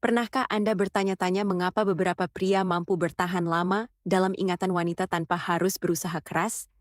Pernahkah Anda bertanya-tanya mengapa beberapa pria mampu bertahan lama dalam ingatan wanita tanpa harus berusaha keras?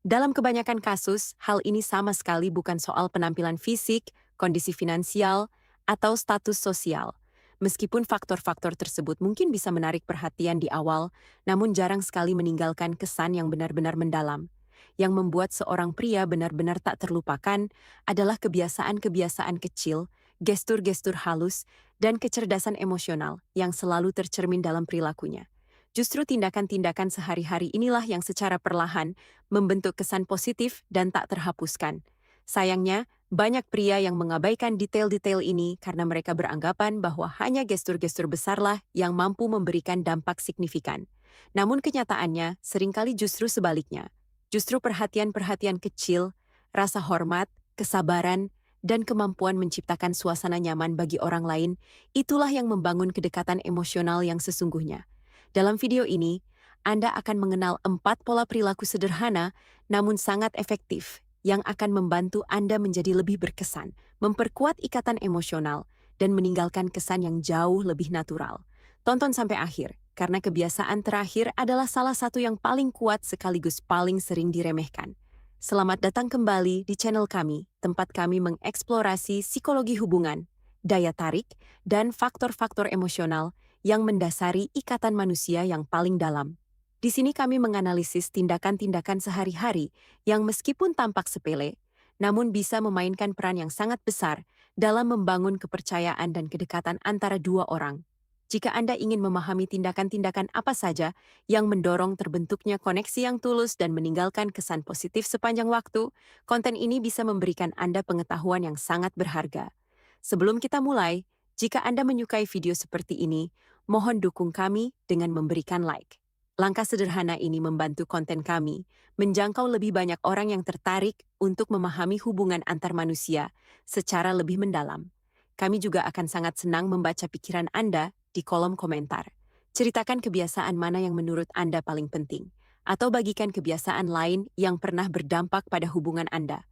Dalam kebanyakan kasus, hal ini sama sekali bukan soal penampilan fisik, kondisi finansial, atau status sosial. Meskipun faktor-faktor tersebut mungkin bisa menarik perhatian di awal, namun jarang sekali meninggalkan kesan yang benar-benar mendalam. Yang membuat seorang pria benar-benar tak terlupakan adalah kebiasaan-kebiasaan kecil, gestur-gestur halus, dan kecerdasan emosional yang selalu tercermin dalam perilakunya. Justru tindakan-tindakan sehari-hari inilah yang secara perlahan membentuk kesan positif dan tak terhapuskan. Sayangnya, banyak pria yang mengabaikan detail-detail ini karena mereka beranggapan bahwa hanya gestur-gestur besarlah yang mampu memberikan dampak signifikan. Namun kenyataannya seringkali justru sebaliknya. Justru perhatian-perhatian kecil, rasa hormat, kesabaran, dan kemampuan menciptakan suasana nyaman bagi orang lain, itulah yang membangun kedekatan emosional yang sesungguhnya. Dalam video ini, Anda akan mengenal 4 pola perilaku sederhana namun sangat efektif yang akan membantu Anda menjadi lebih berkesan, memperkuat ikatan emosional, dan meninggalkan kesan yang jauh lebih natural. Tonton sampai akhir, karena kebiasaan terakhir adalah salah satu yang paling kuat sekaligus paling sering diremehkan. Selamat datang kembali di channel kami, tempat kami mengeksplorasi psikologi hubungan, daya tarik, dan faktor-faktor emosional yang mendasari ikatan manusia yang paling dalam. Di sini kami menganalisis tindakan-tindakan sehari-hari yang meskipun tampak sepele, namun bisa memainkan peran yang sangat besar dalam membangun kepercayaan dan kedekatan antara dua orang. Jika Anda ingin memahami tindakan-tindakan apa saja yang mendorong terbentuknya koneksi yang tulus dan meninggalkan kesan positif sepanjang waktu, konten ini bisa memberikan Anda pengetahuan yang sangat berharga. Sebelum kita mulai, jika Anda menyukai video seperti ini, mohon dukung kami dengan memberikan like. Langkah sederhana ini membantu konten kami menjangkau lebih banyak orang yang tertarik untuk memahami hubungan antar manusia secara lebih mendalam. Kami juga akan sangat senang membaca pikiran Anda di kolom komentar. Ceritakan kebiasaan mana yang menurut Anda paling penting, atau bagikan kebiasaan lain yang pernah berdampak pada hubungan Anda.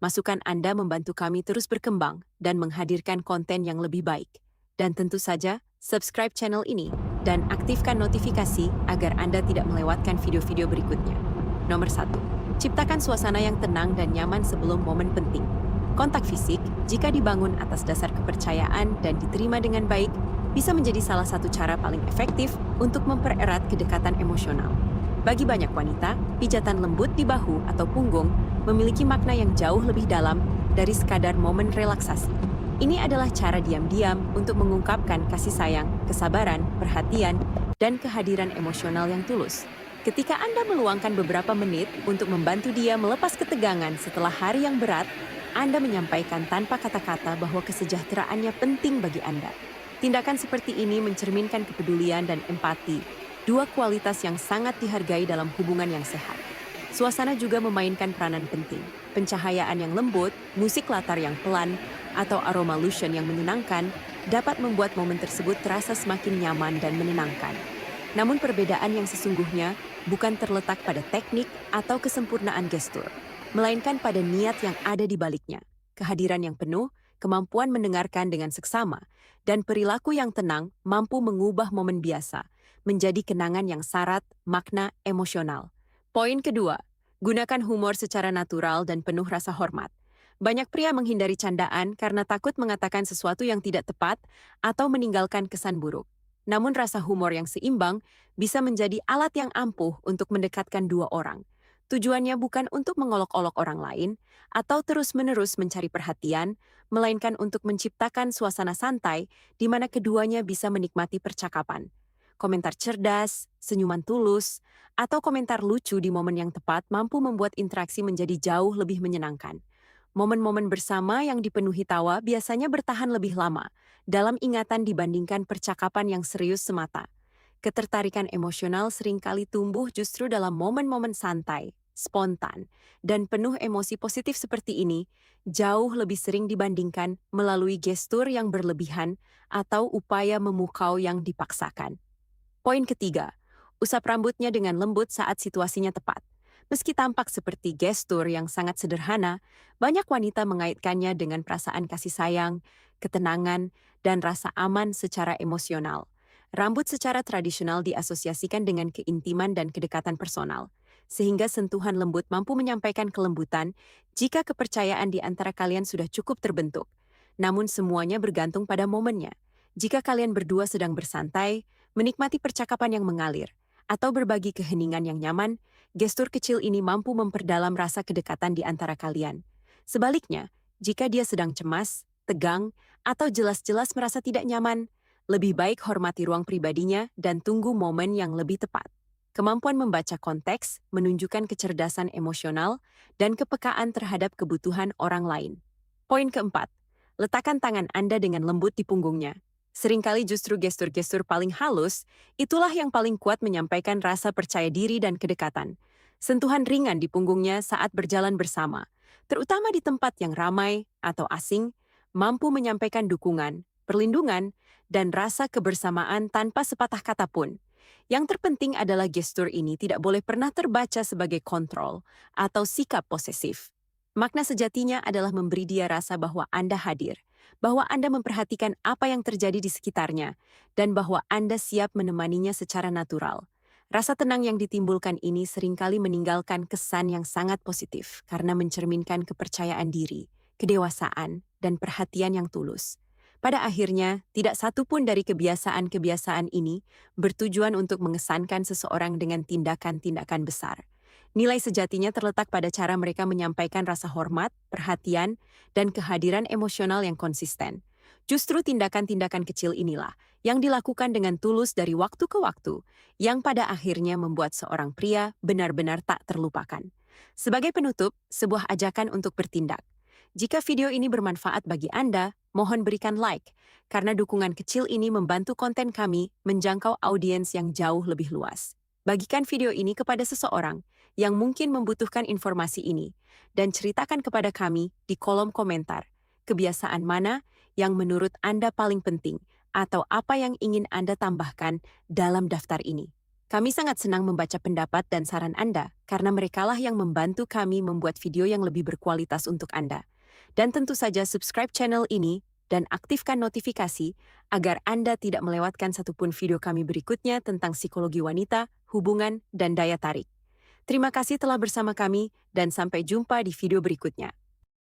Masukan Anda membantu kami terus berkembang dan menghadirkan konten yang lebih baik. Dan tentu saja, subscribe channel ini dan aktifkan notifikasi agar Anda tidak melewatkan video-video berikutnya. Nomor 1. Ciptakan suasana yang tenang dan nyaman sebelum momen penting. Kontak fisik, jika dibangun atas dasar kepercayaan dan diterima dengan baik, bisa menjadi salah satu cara paling efektif untuk mempererat kedekatan emosional. Bagi banyak wanita, pijatan lembut di bahu atau punggung memiliki makna yang jauh lebih dalam dari sekadar momen relaksasi. Ini adalah cara diam-diam untuk mengungkapkan kasih sayang, kesabaran, perhatian, dan kehadiran emosional yang tulus. Ketika Anda meluangkan beberapa menit untuk membantu dia melepas ketegangan setelah hari yang berat, Anda menyampaikan tanpa kata-kata bahwa kesejahteraannya penting bagi Anda. Tindakan seperti ini mencerminkan kepedulian dan empati, dua kualitas yang sangat dihargai dalam hubungan yang sehat. Suasana juga memainkan peranan penting. Pencahayaan yang lembut, musik latar yang pelan, atau aroma lotion yang menyenangkan dapat membuat momen tersebut terasa semakin nyaman dan menenangkan. Namun perbedaan yang sesungguhnya bukan terletak pada teknik atau kesempurnaan gestur, melainkan pada niat yang ada di baliknya. Kehadiran yang penuh, kemampuan mendengarkan dengan seksama, dan perilaku yang tenang mampu mengubah momen biasa menjadi kenangan yang syarat makna emosional. Poin kedua, gunakan humor secara natural dan penuh rasa hormat. Banyak pria menghindari candaan karena takut mengatakan sesuatu yang tidak tepat atau meninggalkan kesan buruk. Namun rasa humor yang seimbang bisa menjadi alat yang ampuh untuk mendekatkan dua orang. Tujuannya bukan untuk mengolok-olok orang lain atau terus-menerus mencari perhatian, melainkan untuk menciptakan suasana santai di mana keduanya bisa menikmati percakapan. Komentar cerdas, senyuman tulus, atau komentar lucu di momen yang tepat mampu membuat interaksi menjadi jauh lebih menyenangkan. Momen-momen bersama yang dipenuhi tawa biasanya bertahan lebih lama dalam ingatan dibandingkan percakapan yang serius semata. Ketertarikan emosional seringkali tumbuh justru dalam momen-momen santai, spontan, dan penuh emosi positif seperti ini, jauh lebih sering dibandingkan melalui gestur yang berlebihan atau upaya memukau yang dipaksakan. Poin ketiga, usap rambutnya dengan lembut saat situasinya tepat. Meski tampak seperti gestur yang sangat sederhana, banyak wanita mengaitkannya dengan perasaan kasih sayang, ketenangan, dan rasa aman secara emosional. Rambut secara tradisional diasosiasikan dengan keintiman dan kedekatan personal, sehingga sentuhan lembut mampu menyampaikan kelembutan jika kepercayaan di antara kalian sudah cukup terbentuk. Namun semuanya bergantung pada momennya. Jika kalian berdua sedang bersantai, menikmati percakapan yang mengalir, atau berbagi keheningan yang nyaman, gestur kecil ini mampu memperdalam rasa kedekatan di antara kalian. Sebaliknya, jika dia sedang cemas, tegang, atau jelas-jelas merasa tidak nyaman, lebih baik hormati ruang pribadinya dan tunggu momen yang lebih tepat. Kemampuan membaca konteks menunjukkan kecerdasan emosional dan kepekaan terhadap kebutuhan orang lain. Poin keempat, letakkan tangan Anda dengan lembut di punggungnya. Seringkali justru gestur-gestur paling halus, itulah yang paling kuat menyampaikan rasa percaya diri dan kedekatan. Sentuhan ringan di punggungnya saat berjalan bersama, terutama di tempat yang ramai atau asing, mampu menyampaikan dukungan, perlindungan, dan rasa kebersamaan tanpa sepatah kata pun. Yang terpenting adalah gestur ini tidak boleh pernah terbaca sebagai kontrol atau sikap posesif. Makna sejatinya adalah memberi dia rasa bahwa Anda hadir, bahwa Anda memperhatikan apa yang terjadi di sekitarnya, dan bahwa Anda siap menemaninya secara natural. Rasa tenang yang ditimbulkan ini seringkali meninggalkan kesan yang sangat positif karena mencerminkan kepercayaan diri, kedewasaan, dan perhatian yang tulus. Pada akhirnya, tidak satu pun dari kebiasaan-kebiasaan ini bertujuan untuk mengesankan seseorang dengan tindakan-tindakan besar. Nilai sejatinya terletak pada cara mereka menyampaikan rasa hormat, perhatian, dan kehadiran emosional yang konsisten. Justru tindakan-tindakan kecil inilah yang dilakukan dengan tulus dari waktu ke waktu, yang pada akhirnya membuat seorang pria benar-benar tak terlupakan. Sebagai penutup, sebuah ajakan untuk bertindak. Jika video ini bermanfaat bagi Anda, mohon berikan like, karena dukungan kecil ini membantu konten kami menjangkau audiens yang jauh lebih luas. Bagikan video ini kepada seseorang yang mungkin membutuhkan informasi ini, dan ceritakan kepada kami di kolom komentar kebiasaan mana yang menurut Anda paling penting atau apa yang ingin Anda tambahkan dalam daftar ini. Kami sangat senang membaca pendapat dan saran Anda, karena merekalah yang membantu kami membuat video yang lebih berkualitas untuk Anda. Dan tentu saja subscribe channel ini dan aktifkan notifikasi agar Anda tidak melewatkan satupun video kami berikutnya tentang psikologi wanita, hubungan, dan daya tarik. Terima kasih telah bersama kami dan sampai jumpa di video berikutnya.